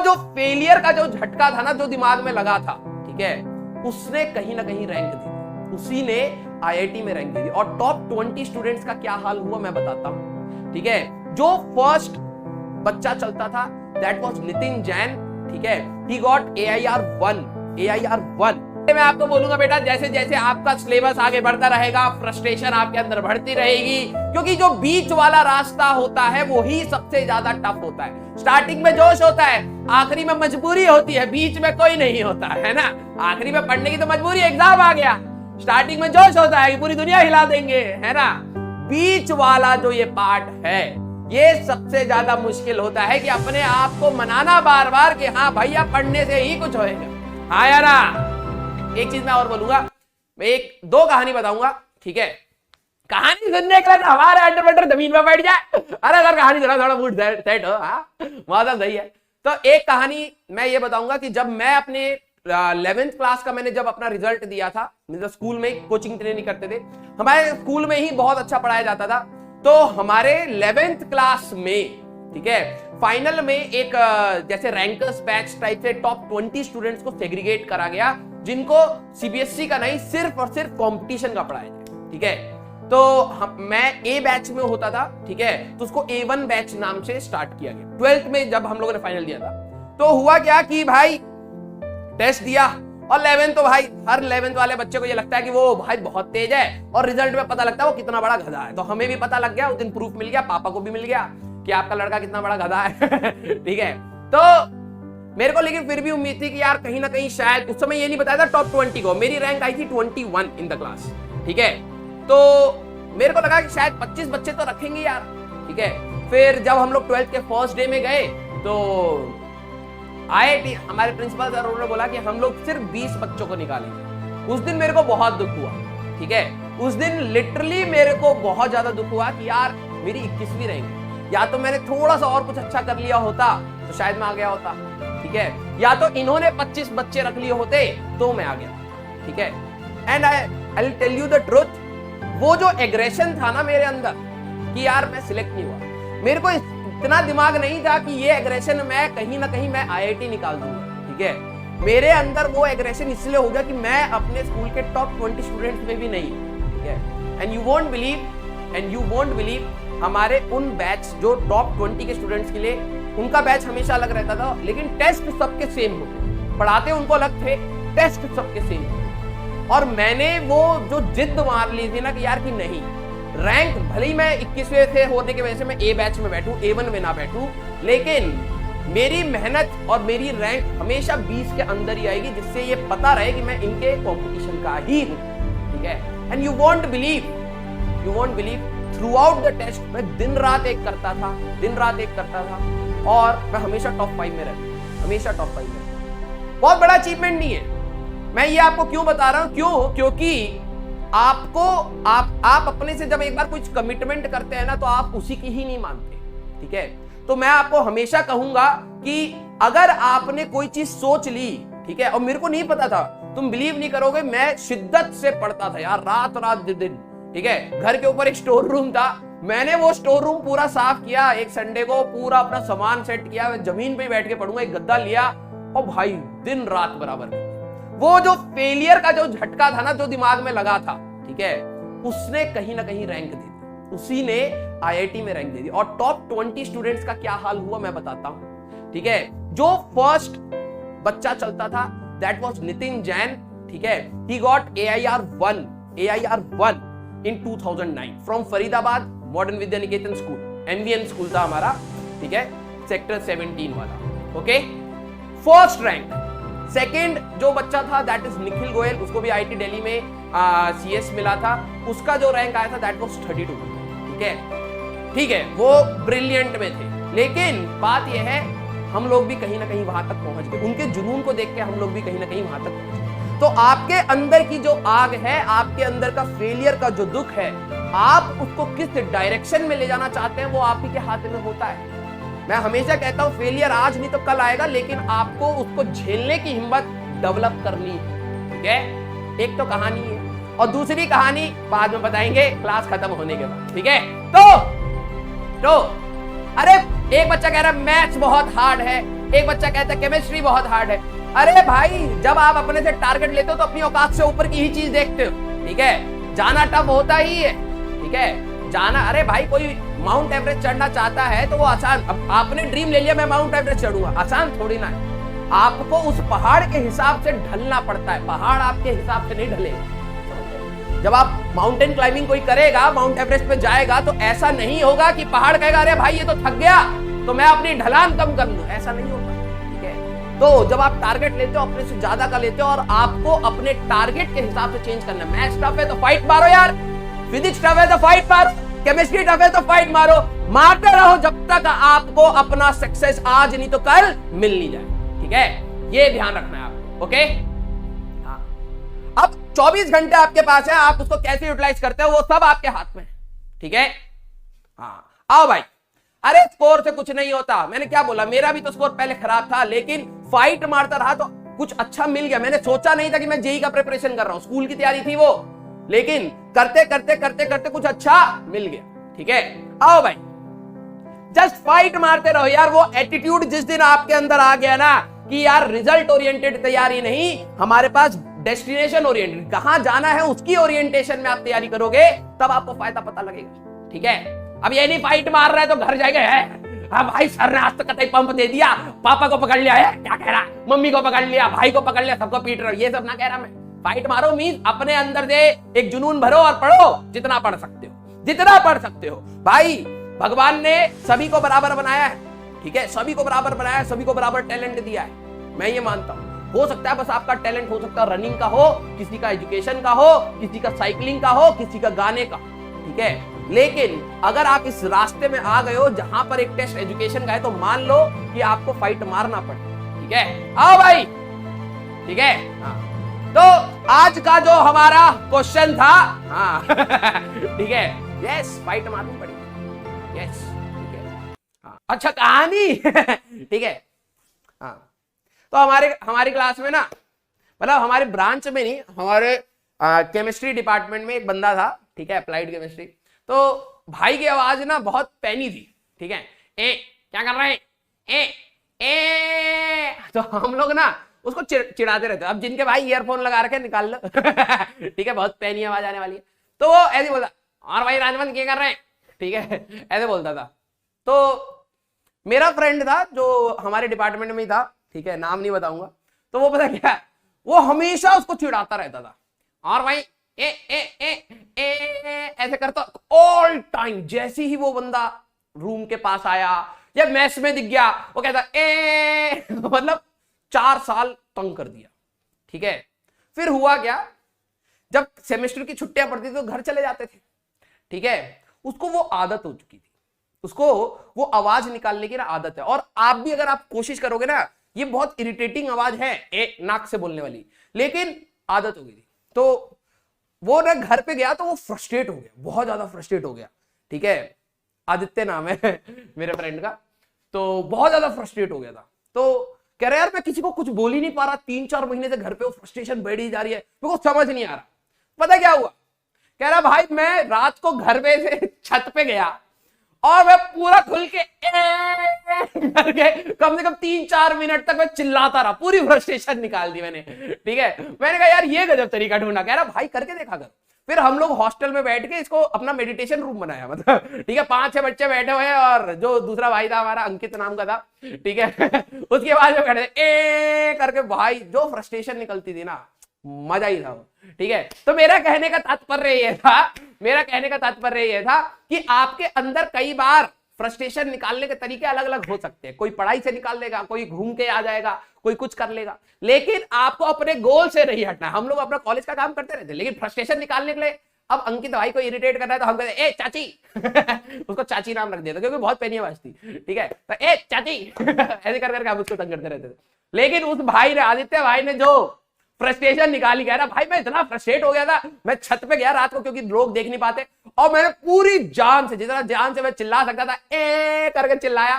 जो फेलियर का जो झटका था ना, जो दिमाग में लगा था, ठीक है, उसने कहीं ना कहीं रैंक दी थी, उसी ने आईआईटी में रैंक दी थी। और टॉप 20 स्टूडेंट्स का क्या हाल हुआ मैं बताता हूं, ठीक है। जो फर्स्ट बच्चा चलता था दैट वाज नितिन जैन, ठीक है, ही गॉट AIR 1। मैं आपको बोलूंगा बेटा, जैसे जैसे आपका सिलेबस आगे बढ़ता रहेगा, फ्रस्ट्रेशन आपके अंदर बढ़ती रहेगी, क्योंकि जो बीच वाला रास्ता होता है वही सबसे ज्यादा टफ होता है। स्टार्टिंग में जोश होता है, आखिरी में मजबूरी होती है, बीच में कोई नहीं होता है ना। आखिरी में पढ़ने की तो मजबूरी, एग्जाम आ गया, स्टार्टिंग में जोश होता है कि पूरी दुनिया हिला देंगे, है ना। बीच वाला जो ये पार्ट है, ये सबसे ज्यादा मुश्किल होता है कि अपने आप को मनाना बार बार कि हाँ भैया पढ़ने से ही कुछ होएगा। हाँ या ना। एक चीज मैं और बोलूंगा, मैं एक दो कहानी बताऊंगा, ठीक है। कहानी सुनने के लिए हमारे अंडर जमीन में बैठ जाए, अरे अगर कहानी सुना थोड़ा मूड सेट हो, हाँ मौसम सही है। तो एक कहानी मैं ये बताऊंगा कि जब मैं अपने 11th क्लास का मैंने जब अपना रिजल्ट दिया था, मतलब स्कूल में कोचिंग ट्रेनिंग करते थे, हमारे स्कूल में ही बहुत अच्छा पढ़ाया जाता था। तो हमारे 11th क्लास में, ठीक है, फाइनल में एक जैसे रैंकर्स बैच टाइप से टॉप 20 स्टूडेंट्स को सेग्रीगेट करा गया, जिनको सीबीएसई का नहीं, सिर्फ और सिर्फ कंपटीशन का पढ़ाया जाए, ठीक है। तो मैं ए बैच में होता था, ठीक है, तो उसको A1 बैच नाम से स्टार्ट किया गया। 12th में जब हम लोगों ने फाइनल दिया था, तो हुआ क्या कि भाई टेस्ट दिया, और 11th तो भाई हर 11th वाले बच्चे को ये लगता है कि वो भाई बहुत तेज है, और रिजल्ट में पता लगता है वो कितना बड़ा गधा है। तो हमें भी पता लग गया, उस दिन प्रूफ मिल गया, पापा को भी मिल गया कि आपका लड़का कितना बड़ा गधा है ठीक है। तो मेरे को लेकिन फिर भी उम्मीद थी कि यार कहीं ना कहीं शायद, उस समय ये नहीं बताया था टॉप 20 को, मेरी रैंक आई थी 21 इन द क्लास, ठीक है। तो मेरे को लगा कि शायद 25 बच्चे तो रखेंगे यार, ठीक है। फिर जब हम लोग 12th के फर्स्ट डे में गए, तो आईआईटी हमारे प्रिंसिपल सर उन्होंने बोला कि हम लोग सिर्फ 20 बच्चों को निकालेंगे। उस दिन मेरे को बहुत दुख हुआ, ठीक है। उस दिन लिटरली मेरे को बहुत ज्यादा दुख हुआ कि यार मेरी 21वीं रैंक, या तो मैंने थोड़ा सा और कुछ अच्छा कर लिया होता तो शायद मैं आ गया होता, ठीक है, या तो इन्होंने 25 बच्चे रख लिए होते तो मैं आ गया, ठीक है। And I will tell you the truth, वो जो एग्रेशन था ना मेरे अंदर कि यार मैं सिलेक्ट नहीं हुआ, मेरे को इतना दिमाग नहीं था कि ये एग्रेशन मैं कहीं ना कहीं मैं आईआईटी निकाल दूंगा, ठीक है। मेरे अंदर वो एग्रेशन इसलिए हो गया कि मैं अपने स्कूल के टॉप 20 स्टूडेंट्स में भी नहीं, ठीक है। एंड यू वोंट बिलीव हमारे उन बैच जो टॉप 20 के स्टूडेंट्स के लिए उनका बैच हमेशा अलग रहता था, लेकिन टेस्ट सबके सेम होते, पढ़ाते उनको अलग थे, टेस्ट सबके सेम होते। और मैंने वो जो जिद मार ली थी ना कि यार कि नहीं, रैंक भले ही मैं 21वें से होने की वजह से मैं ए बैच में बैठूं, A1 में ना बैठूं, लेकिन मेरी मेहनत और मेरी रैंक हमेशा 20 के अंदर ही आएगी, जिससे ये पता रहे कि मैं इनके कंपटीशन का ही हूं, ठीक है। And you won't believe throughout the test मैं दिन रात एक करता था, और मैं हमेशा टॉप 5 में रहता, हमेशा टॉप 5 में। बहुत बड़ा अचीवमेंट नहीं है, मैं ये आपको क्यों बता रहा हूं, क्योंकि आपको आप अपने से जब एक बार कुछ कमिटमेंट करते हैं ना, तो आप उसी की ही नहीं मानते, ठीक है। तो मैं आपको हमेशा कहूंगा कि अगर आपने कोई चीज सोच ली, ठीक है, और मेरे को नहीं पता था, तुम बिलीव नहीं करोगे, मैं शिद्दत से पढ़ता था यार, रात दिन, ठीक है। घर के ऊपर एक स्टोर रूम था, मैंने वो स्टोर रूम पूरा साफ किया, एक संडे को पूरा अपना सामान सेट किया, मैं जमीन पे बैठ के पढ़ूंगा, एक गद्दा लिया और भाई दिन रात बराबर। वो जो फेलियर का जो झटका था ना, जो दिमाग में लगा था, ठीक है, उसने कहीं ना कहीं रैंक दी थी, उसी ने आईआईटी में रैंक दे दी। और टॉप 20 स्टूडेंट्स का क्या हाल हुआ मैं बताता हूं, ठीक है। जो फर्स्ट बच्चा चलता था दैट वाज नितिन जैन, ठीक है, he got AIR 1 in 2009 from Faridabad modern Vidya Niketan school, MVN school था हमारा, ठीक है, सेक्टर 17 वाला, ओके। First rank. सेकंड जो बच्चा था दैट इज निखिल गोयल, उसको भी आईटी दिल्ली में CS मिला था, उसका जो रैंक आया था दैट वाज 32, ठीक है, वो ब्रिलियंट में थे। लेकिन बात यह है हम लोग भी कहीं ना कहीं वहां तक पहुंच गए, उनके जुनून को देख के हम लोग भी कहीं ना कहीं वहां तक पहुंच गए। तो आपके अंदर की जो आग है, आपके अंदर का फेलियर का जो दुख है, आप उसको किस डायरेक्शन में ले जाना चाहते हैं वो आप ही के हाथ में होता है। मैं हमेशा कहता हूं फेलियर आज नहीं तो कल आएगा, लेकिन आपको उसको झेलने की हिम्मत डेवलप करनी है, ठीक है। एक तो कहानी है, और दूसरी कहानी बाद में बताएंगे क्लास खत्म होने के बाद, ठीक है। तो अरे एक बच्चा कह रहा है मैथ्स बहुत हार्ड है, एक बच्चा कहता है केमिस्ट्री बहुत हार्ड है। अरे भाई, जब आप अपने से टारगेट लेते हो तो अपनी औकात से ऊपर की ही चीज देखते हो, ठीक है। जाना टफ होता ही है, ठीक है, जाना। अरे भाई, कोई माउंट एवरेस्ट चढ़ना चाहता है तो वो आसान, अब आपने ड्रीम ले लिया मैं माउंट एवरेस्ट चढ़ूंगा, आसान थोड़ी ना है। आपको उस पहाड़ के हिसाब से ढलना पड़ता है, पहाड़ आपके हिसाब से नहीं ढलेगा। जब आप माउंटेन क्लाइंबिंग कोई करेगा, माउंट एवरेस्ट पे जाएगा, तो ऐसा नहीं होगा कि पहाड़ कहेगा अरे भाई ये तो थक गया तो मैं अपनी ढलान कम कर लूं, ऐसा नहीं होता, ठीक है। तो जब आप टारगेट लेते हो अपने से ज्यादा का लेते हो, और आपको अपने टारगेट के हिसाब से चेंज करना है। मैथ्स टफ है तो फाइट मारो यार, फिजिक्स टफ है तो फाइट मारो, केमिस्ट्री टफ है तो फाइट मारो, मारते रहो जब तक आपको अपना सक्सेस आज नहीं तो कल मिल नहीं जाए, ठीक है। ये ध्यान रखना है आपको, ओके। हाँ, अब 24 घंटे आपके पास है, आप उसको कैसे यूटिलाइज करते हो वो सब आपके हाथ में है, ठीक है। हाँ, आओ भाई। अरे स्कोर से कुछ नहीं होता, मैंने क्या बोला, मेरा भी तो स्कोर पहले खराब था, लेकिन फाइट मारता रहा तो कुछ अच्छा मिल गया। मैंने सोचा नहीं था कि मैं जेई का प्रिपरेशन कर रहा हूं, स्कूल की तैयारी थी वो, लेकिन करते करते करते करते कुछ अच्छा मिल गया, ठीक है। आओ भाई, जस्ट फाइट मारते रहो यार। वो एटीट्यूड जिस दिन आपके अंदर आ गया ना कि यार रिजल्ट ओरिएंटेड तैयारी नहीं, हमारे पास डेस्टिनेशन ओरिएंटेड, कहां जाना है उसकी ओरिएंटेशन में आप तैयारी करोगे, तब आपको फायदा पता लगेगा, ठीक है। अब ये नहीं फाइट मार रहा है तो घर जाएगा है, हाँ भाई सर ने आज तक कतई पंप दे दिया, पापा को पकड़ लिया है, क्या कह रहा है, मम्मी को पकड़ लिया, भाई को पकड़ लिया, सबको पीट रहा हूं, ये सब ना कह रहा मैं। फाइट मारो मींस अपने अंदर से एक जुनून भरो और पढ़ो जितना पढ़ सकते हो, जितना पढ़ सकते हो। भाई भगवान ने सभी को बराबर बनाया है, ठीक है, सभी को बराबर बनाया है, सभी को बराबर टैलेंट दिया है, मैं ये मानता हूं। हो सकता है बस आपका टैलेंट हो सकता है रनिंग का हो, किसी का एजुकेशन का हो, किसी का साइकिलिंग का हो, किसी का गाने का, ठीक है। लेकिन अगर आप इस रास्ते में आ गए हो जहां पर एक टेस्ट एजुकेशन का है, तो मान लो कि आपको फाइट मारना पड़े, ठीक है। आओ भाई, ठीक है। हाँ, तो आज का जो हमारा क्वेश्चन था, हाँ ठीक है, यस फाइट मारनी पड़ेगी, यस, ठीक है। हाँ, अच्छा कहानी ठीक है। हाँ, तो हमारी क्लास में ना, मतलब हमारे ब्रांच में नहीं, हमारे केमिस्ट्री डिपार्टमेंट में एक बंदा था, ठीक है, अप्लाइड केमिस्ट्री। तो भाई की आवाज ना बहुत पैनी थी, ठीक है। ए क्या कर रहे हैं, ए तो हम लोग ना उसको चिढ़ाते रहते। अब जिनके भाई ईयरफोन लगा रखे निकाल लो ठीक है, बहुत पैनी आवाज आने वाली है। तो वो ऐसे बोलता, और भाई राजवंत क्या कर रहे हैं, ठीक है, ऐसे बोलता था। तो मेरा फ्रेंड था जो हमारे डिपार्टमेंट में ही था, ठीक है, नाम नहीं बताऊंगा। तो वो पता क्या, वो हमेशा उसको चिढ़ाता रहता था, और भाई ए ए ए ए ऐसे करता ऑल टाइम। जैसे ही वो बंदा रूम के पास आया या मैस में दिख गया, वो कहता ए मतलब 4 साल तंग कर दिया, ठीक है। फिर हुआ क्या, जब सेमेस्टर की छुट्टियां पड़ती थी तो घर चले जाते थे, ठीक है। उसको वो आदत हो चुकी थी, उसको वो आवाज निकालने की ना आदत है। और आप भी अगर आप कोशिश करोगे ना, ये बहुत इरिटेटिंग आवाज है, ए नाक से बोलने वाली, लेकिन आदत हो गई थी। तो वो ना घर पे गया तो वो फ्रस्ट्रेट हो गया, बहुत ज्यादा फ्रस्ट्रेट हो गया, ठीक है। आदित्य नाम है मेरे फ्रेंड का। तो बहुत ज्यादा फ्रस्ट्रेट हो गया था। तो कह रहा यार मैं किसी को कुछ बोल ही नहीं पा रहा, 3-4 महीने से घर पे वो फ्रस्ट्रेशन बढ़ी जा रही है, मेरे को समझ नहीं आ रहा। पता क्या हुआ, कह रहा भाई मैं रात को घर पे से छत पे गया और मैं पूरा खुल के करके कम से कम 3-4 मिनट तक मैं चिल्लाता रहा, पूरी फ्रस्ट्रेशन निकाल दी मैंने, ठीक है। मैंने कहा यार ये गजब तरीका ढूंढा। कह रहा भाई करके देखा कर। फिर हम लोग हॉस्टल में बैठ के इसको अपना मेडिटेशन रूम बनाया, मतलब ठीक है, 5-6 बच्चे बैठे हुए हैं, और जो दूसरा भाई था हमारा अंकित नाम का था, ठीक है उसके बाद में कहते ए करके भाई जो फ्रस्ट्रेशन निकलती थी ना, मजा ही था वो, ठीक है। तो मेरा कहने का तात्पर्य ये था कि आपके अंदर कई बार फ्रस्ट्रेशन निकालने के तरीके अलग अलग हो सकते हैं। कोई पढ़ाई से निकाल लेगा, कोई घूम के आ जाएगा, कोई कुछ कर लेगा, लेकिन आपको अपने गोल से नहीं हटना। हम लोग अपना कॉलेज का काम करते रहते, लेकिन फ्रस्ट्रेशन निकालने के लिए अब अंकित भाई को इरिटेट करना है तो हम कहते ए चाची उसको चाची नाम रख देते क्योंकि बहुत पैनी आवाज थी, ठीक है। तो ए चाची ऐसे कर करके हम उसको तंग करते रहते थे। लेकिन उस भाई ने, आदित्य भाई ने जो फ्रस्ट्रेशन निकाली, कह रहा भाई मैं इतना फ्रस्ट्रेट हो गया था, मैं छत पे गया रात को क्योंकि लोग देख नहीं पाते, और मैंने पूरी जान से, जितना जान से मैं चिल्ला सकता था, ए करके चिल्लाया,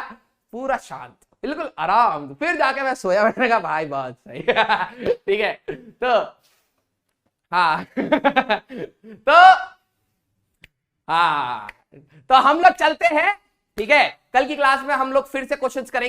पूरा शांत, बिल्कुल आराम। फिर जाके मैं सोया, मैंने कहा भाई बहुत सही ठीक है। तो हाँ तो हाँ, तो हम लोग चलते हैं, ठीक है। कल की क्लास में हम लोग फिर से क्वेश्चंस करेंगे।